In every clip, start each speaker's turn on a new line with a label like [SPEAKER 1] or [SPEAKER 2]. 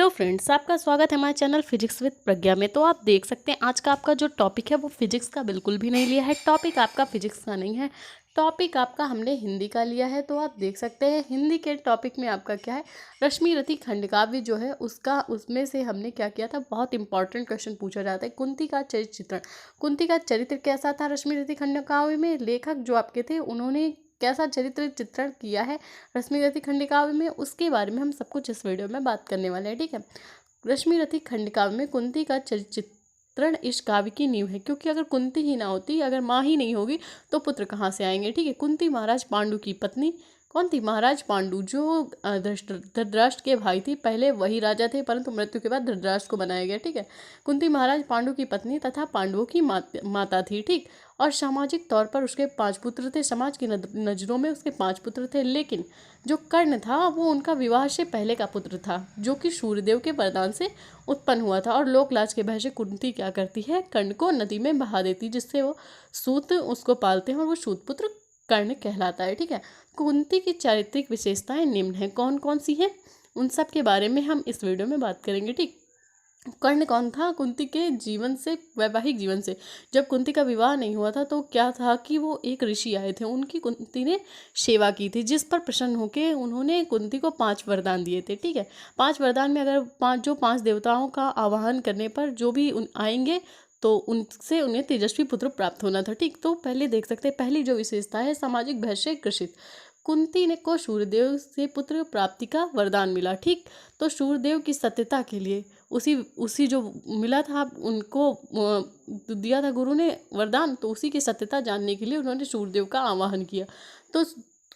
[SPEAKER 1] Friends, आपका स्वागत है हमारे चैनल फिजिक्स विद प्रज्ञा में। तो आप देख सकते हैं आज का आपका जो टॉपिक है वो फिजिक्स का बिल्कुल भी नहीं लिया है। टॉपिक आपका फिजिक्स का नहीं है, टॉपिक आपका हमने हिंदी का लिया है। तो आप देख सकते हैं हिंदी के टॉपिक में आपका क्या है, रश्मिरथी खंडकाव्य जो है उसका, उसमें से हमने क्या किया था, बहुत इंपॉर्टेंट क्वेश्चन पूछा जाता है। कुंती का चरित्र चित्रण, कुंती का चरित्र कैसा था रश्मिरथी खंडकाव्य में, लेखक जो आपके थे उन्होंने कैसा चरित्र चित्रण किया है रश्मिरथी खंडकाव्य में, उसके बारे में हम सब कुछ इस वीडियो में बात करने वाले हैं। ठीक है, रश्मिरथी खंडकाव्य में कुंती का चरित्र चित्रण इस काव्य की नींव है, क्योंकि अगर कुंती ही ना होती, अगर माँ ही नहीं होगी तो पुत्र कहाँ से आएंगे। ठीक है, कुंती महाराज पांडु की पत्नी, कौन थी, महाराज पांडु, जो धृतराष्ट्र के भाई थी। पहले वही राजा थे परंतु मृत्यु के बाद धृतराष्ट्र को बनाया गया। ठीक है, कुंती महाराज पांडु की पत्नी तथा पांडवों की माता थी। ठीक, और सामाजिक तौर पर उसके 5 पुत्र थे। समाज की नज़रों में उसके 5 पुत्र थे, लेकिन जो कर्ण था वो उनका विवाह से पहले का पुत्र था, जो कि सूर्यदेव के वरदान से उत्पन्न हुआ था। और लोकलाज के भय से कुंती क्या करती है, कर्ण को नदी में बहा देती, जिससे वो सूत उसको पालते हैं और वो सूत पुत्र कर्ण कहलाता है। ठीक है, कुंती की चारित्रिक विशेषताएं निम्न हैं। कौन कौन सी हैं, उन सब के बारे में हम इस वीडियो में बात करेंगे। ठीक, कर्ण कौन था, कुंती के जीवन से, वैवाहिक जीवन से, जब कुंती का विवाह नहीं हुआ था तो क्या था कि वो एक ऋषि आए थे, उनकी कुंती ने सेवा की थी, जिस पर प्रसन्न होकर उन्होंने कुंती को 5 वरदान दिए थे। ठीक है, 5 वरदान में अगर 5 देवताओं का आवाहन करने पर जो भी आएंगे तो उनसे उन्हें तेजस्वी पुत्र प्राप्त होना था। ठीक, तो पहले देख सकते हैं, पहली जो विशेषता है, सामाजिक भय से ग्रसित, कुंती ने को सूर्यदेव से पुत्र प्राप्ति का वरदान मिला। ठीक, तो सूर्यदेव की सत्यता के लिए उसी जो मिला था उनको दिया था गुरु ने वरदान, तो उसी की सत्यता जानने के लिए उन्होंने सूर्यदेव का आवाहन किया। तो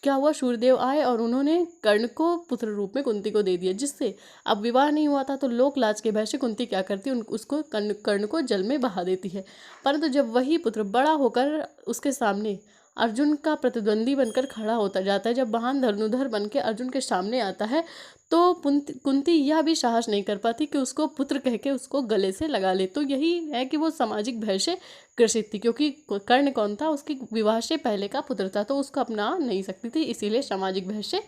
[SPEAKER 1] क्या हुआ, सूर्यदेव आए और उन्होंने कर्ण को पुत्र रूप में कुंती को दे दिया, जिससे अब विवाह नहीं हुआ था तो लोक लाज के भय से कुंती क्या करती, उसको कर्ण को जल में बहा देती है। परंतु जब वही पुत्र बड़ा होकर उसके सामने अर्जुन का प्रतिद्वंदी बनकर खड़ा होता जाता है, जब महान धनुर्धर बनकर अर्जुन के सामने आता है, तो कुंती यह भी साहस नहीं कर पाती कि उसको पुत्र कह के उसको गले से लगा ले। तो यही है कि वो सामाजिक भय से ग्रसित थी, क्योंकि कर्ण कौन था, उसकी विवाह से पहले का पुत्र था, तो उसको अपना नहीं सकती थी, इसीलिए सामाजिक भय से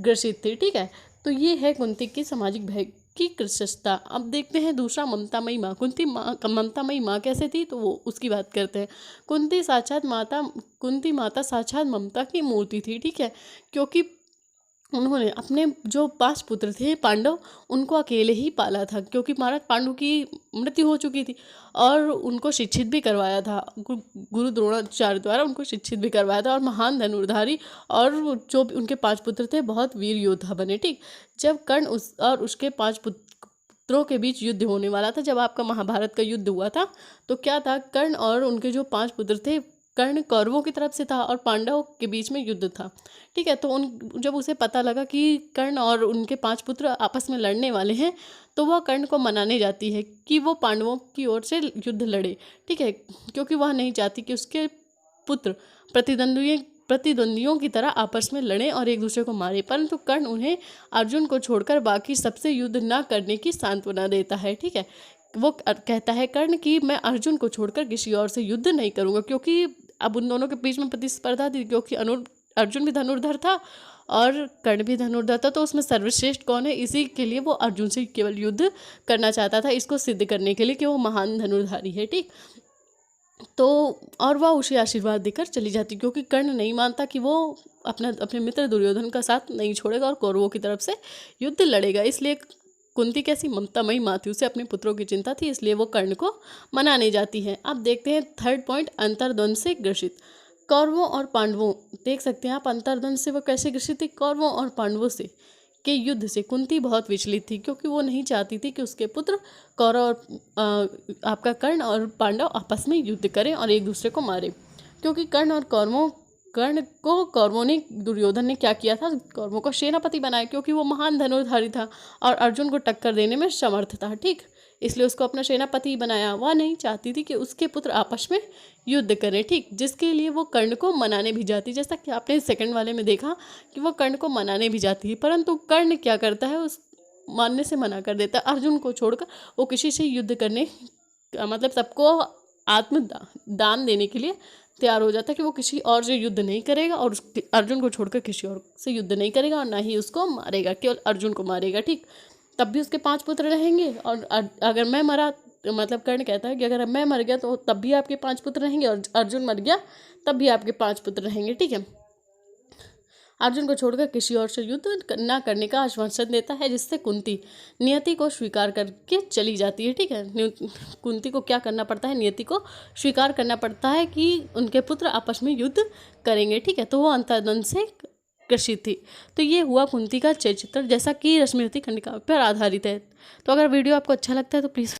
[SPEAKER 1] ग्रसित थी। ठीक है, तो ये है कुंती की सामाजिक भय की कृशस्ता। अब देखते हैं दूसरा, ममतामयी माँ। कुंती ममतामयी माँ कैसे थी, तो वो उसकी बात करते हैं। कुंती माता साक्षात ममता की मूर्ति थी। ठीक है, क्योंकि उन्होंने अपने जो 5 पुत्र थे पांडव, उनको अकेले ही पाला था, क्योंकि महाराज पांडु की मृत्यु हो चुकी थी और उनको शिक्षित भी करवाया था, गुरु द्रोणाचार्य द्वारा उनको शिक्षित भी करवाया था, और महान धनुर्धारी और जो उनके 5 पुत्र थे बहुत वीर योद्धा बने। ठीक, जब कर्ण उसके 5 पुत्रों के बीच युद्ध होने वाला था, जब आपका महाभारत का युद्ध हुआ था, तो क्या था, कर्ण और उनके जो 5 पुत्र थे, कर्ण कौरवों की तरफ से था और पांडवों के बीच में युद्ध था। ठीक है, तो जब उसे पता लगा कि कर्ण और उनके 5 पुत्र आपस में लड़ने वाले हैं, तो वह कर्ण को मनाने जाती है कि वो पांडवों की ओर से युद्ध लड़े। ठीक है, क्योंकि वह नहीं चाहती कि उसके पुत्र प्रतिद्वंदियों की तरह आपस में लड़ें और एक दूसरे को मारे। परंतु कर्ण उन्हें अर्जुन को छोड़कर बाकी सबसे युद्ध न करने की सांत्वना देता है। ठीक है, वो कहता है कर्ण कि मैं अर्जुन को छोड़कर किसी और से युद्ध नहीं करूँगा, क्योंकि अब उन दोनों के बीच में प्रतिस्पर्धा थी, क्योंकि अर्जुन भी धनुर्धर था और कर्ण भी धनुर्धर था, तो उसमें सर्वश्रेष्ठ कौन है, इसी के लिए वो अर्जुन से केवल युद्ध करना चाहता था, इसको सिद्ध करने के लिए कि वो महान धनुर्धारी है। ठीक, तो और वह उसे आशीर्वाद देकर चली जाती, क्योंकि कर्ण नहीं मानता कि वो अपने मित्र दुर्योधन का साथ नहीं छोड़ेगा और कौरवों की तरफ से युद्ध लड़ेगा। इसलिए कुंती कैसी ममतामयी माँ थी, उसे अपने पुत्रों की चिंता थी, इसलिए वो कर्ण को मनाने जाती है। अब देखते हैं थर्ड पॉइंट, अंतर्द्वंद से ग्रसित। कौरवों और पांडवों, देख सकते हैं आप अंतर्द्वंद से वो कैसे ग्रसित थी, कौरवों और पांडवों से के युद्ध से कुंती बहुत विचलित थी, क्योंकि वो नहीं चाहती थी कि उसके पुत्र कौरव और आपका कर्ण और पांडव आपस में युद्ध करें और एक दूसरे को मारें। क्योंकि कर्ण को कौरवों ने, दुर्योधन ने क्या किया था, कौरवों को सेनापति बनाया, क्योंकि वो महान धनुर्धारी था और अर्जुन को टक्कर देने में समर्थ था। ठीक, इसलिए उसको अपना सेनापति बनाया। वह नहीं चाहती थी कि उसके पुत्र आपस में युद्ध करें। ठीक, जिसके लिए वो कर्ण को मनाने भी जाती, जैसा कि आपने सेकंड वाले में देखा कि वो कर्ण को मनाने भी जाती है, परंतु कर्ण क्या करता है, उस मानने से मना कर देता है। अर्जुन को छोड़कर वो किसी से युद्ध करने, मतलब सबको आत्मदान देने के लिए तैयार हो जाता है कि वो किसी और से युद्ध नहीं करेगा और अर्जुन को छोड़कर किसी और से युद्ध नहीं करेगा और ना ही उसको मारेगा, केवल अर्जुन को मारेगा। ठीक, तब भी उसके 5 पुत्र रहेंगे, और अगर मैं मरा, मतलब कर्ण कहता है कि अगर मैं मर गया तो तब भी आपके 5 पुत्र रहेंगे, और अर्जुन मर गया तब भी आपके 5 पुत्र रहेंगे। ठीक है। अर्जुन को छोड़कर किसी और से युद्ध न करने का आश्वासन देता है, जिससे कुंती नियति को स्वीकार करके चली जाती है। ठीक है। कुंती को क्या करना पड़ता है, नियति को स्वीकार करना पड़ता है कि उनके पुत्र आपस में युद्ध करेंगे। ठीक है। तो वो अंतर्द्वंद से ग्रसित थी। तो ये हुआ कुंती का चरित्र, जैसा कि रश्मिरथी खंडिका पर आधारित है। तो अगर वीडियो आपको अच्छा लगता है तो प्लीज़